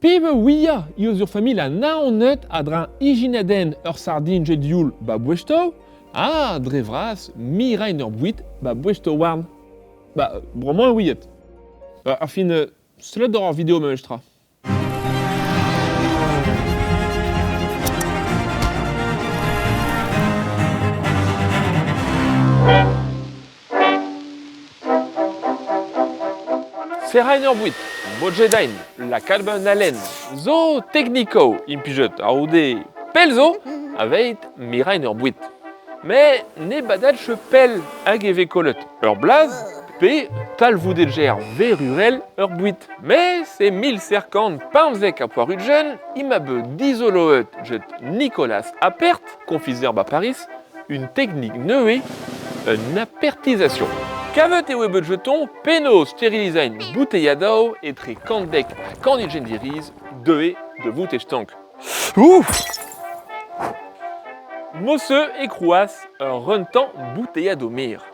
Peve ouia, ioz ur familh a naonet a dra ijinaden ur sardin jet dioul ba bouesto, a dre vras mirain ur bouit ba bouesto warn. Ba, bremañ ouiet. Ar fin, slot d'or vidéo me mejtra. Serrain ur bouit, bodjedain, la kalben alen, zo technico, impijet a oude pelzo, aveit mirain ur bouit. Mais ne badal che pel hag eve kollet ur blaz, pe talvoudedger verurel ur bouit. Mais c'est 1550 a poarugen, ima be d'isoloet jet Nicolas Appert, confiseur ba Paris, une technique neuée, une apertisation. Kavet eo ebet jeton, peno sterilizain bouteilladao et tre kandek a kandigen diriz, de vout e stank. Ouf! Mosse e krouas ur rentan bouteillado mir.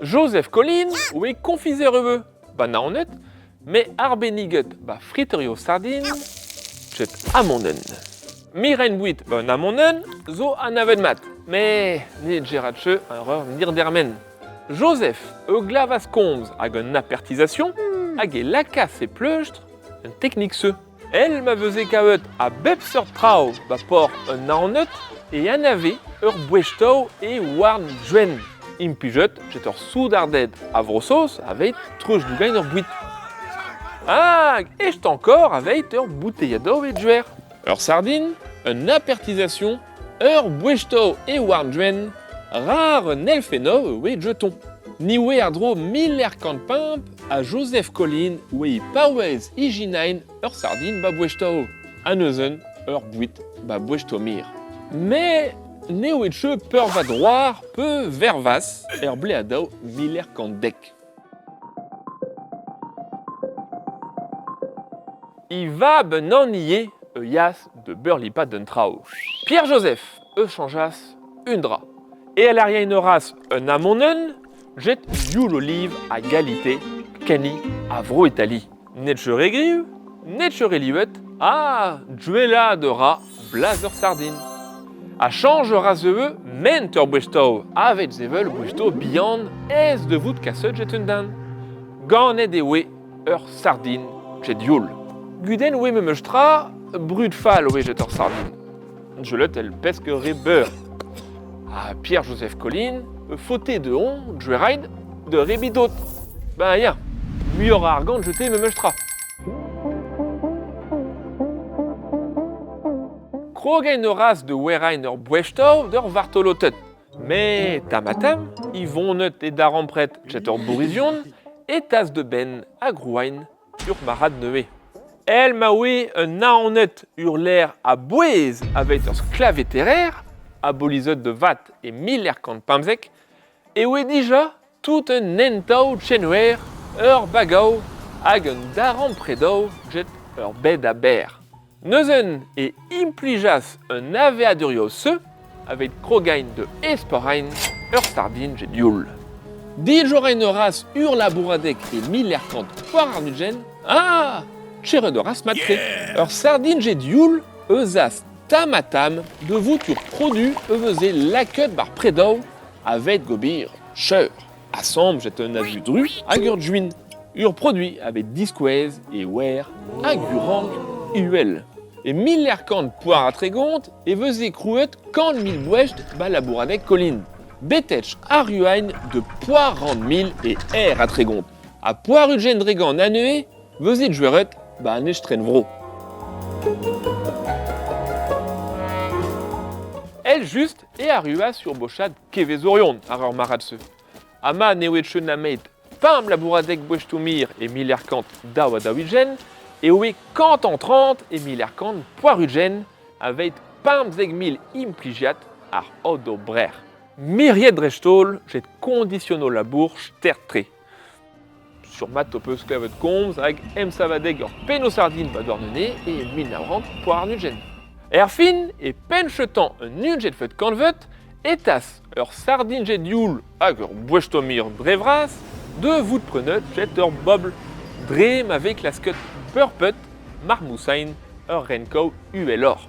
Joseph Collin oe confiseur eve, ba naonet, mais arbeniget ba friterio sardine, jet amonen. Mirain bouit ba namonen, zo an aven mat, mais ne geratche un reur nirdermen. Joseph e glavas komz hag un apertisation, hag e lakas e pleustr, un technique se. Elle ma veze kavet a bep seurt trao ba por un naonet e anave ur bouesto e warn jwen. Impijet jet ur soudarded a vrosos aveit treuch dougain ur bouit. Hag echt ankor aveit ur bouteillado e djuer. Ur sardine, un apertisation, ur bouesto e warn jwen, rar un elfeno e jeton. Ni oe ar dro 1050 a Joseph Collin oe paouez ijinain ur sardine ba bouesto. Aneuzen ur bouit ba bouesto mir. Mais ne oe tche peur va droar peu vervas ur bleadao 1050. I va ben eniye e yas de beurlipa d'un trao. Pierre-Joseph e chanjas un dra. Et à l'arrière une race un amonen, jet dioul olive à galité, cani à vro Italie. Netchere grive, netchere livet, ah, djuela de rat, blazer sardine. A change raseux, mentor bouesto, avec zevel bouesto beyond, es de vout casseux jet un dan. Ganet de we, ur sardine, jet dioul. Guden we me mejtra, brut fall we jet ur sardine. Je le tel pesque rebeur. À Pierre-Joseph Collin, fauté de on, djuerain, de rebidot. Ben ya, mieux argant jeté me mejtra. Krogain ras de werain ur bouesto d'ur vartolotet. Mais tamatam, y vont net et d'arampret jet ur bourizion, et tas de ben a grouain ur marad neué. Elle m'a oué un naonet ur l'air à bouez avec ur sclavétéraire, abolisot de vat et 1050 pamzek, et oué déjà tout un entao chenouer, ur bagao, hag un daram predao, jet ur bed à ber. Neuzen et implijas un aveadurio se, avec krogain de esporain, ur sardine jet dioul. Dijorain ras ur labouradek et 1050 poir arnugen, ah, chere de ras matre, ur sardine jet dioul, eusas tamatam de voutur produit evezé laket bar predau avec gobir cheur. Assemble jet un avu dru hag ur juin. Ur produit avec disquez et wer hag urang uel. Et 1050 poire à trégonte et vezé crouet quand 1000 bouecht ba labouradek Collin. Betech aruain de poire rand 1000 et air à trégonte. A poire ugen drégan nanué, vezé djueret ba nechtren vro. Elle juste et arriva sur bochad kevezorion à ur maradse. Ama newetche nameit pam labouradek bouechtoumir et 1050 dawa dawigen et oe kant en 30 et 1050 poirugen avec pam zeg 1000 impligiat ar odo brer. Myriad drechtol jet conditionno labour stertré. Sur mat topeux clavet komz hag em savadeg ur peno sardine ba dornené et 1040 poirugen. Erfin et penchetan un unjet fet kanvet, etas ur sardine jet dioul hag ur bouechtomir brevras, de vout prenet jet ur bobl, dream avec la skut purpet, marmoussain, ur renko uelor.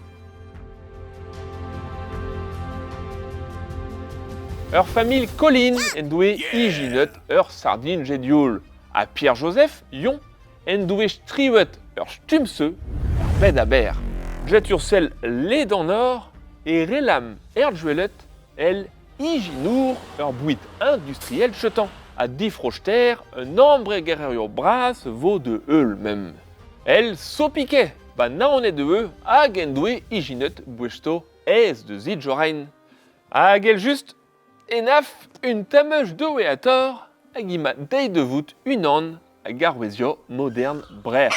Ur famille Colin en doue ijinet ur sardine jedioul. A Pierre-Joseph, yon, en doue striwet ur stumse, ur bed a ber. Jet ursel led en or, et relam erdjuelet, el ijinour ur bouit industriel chetan. A difrochter, un ambreger ur bras vaut de eul même. El sopiquet, ba naonet de eux, hag en doue ijinet bouesto ez de zidjorain. Hag el just, enaf un tameuj doue a tor, hag ima dei de vout un an a garwezio moderne brer.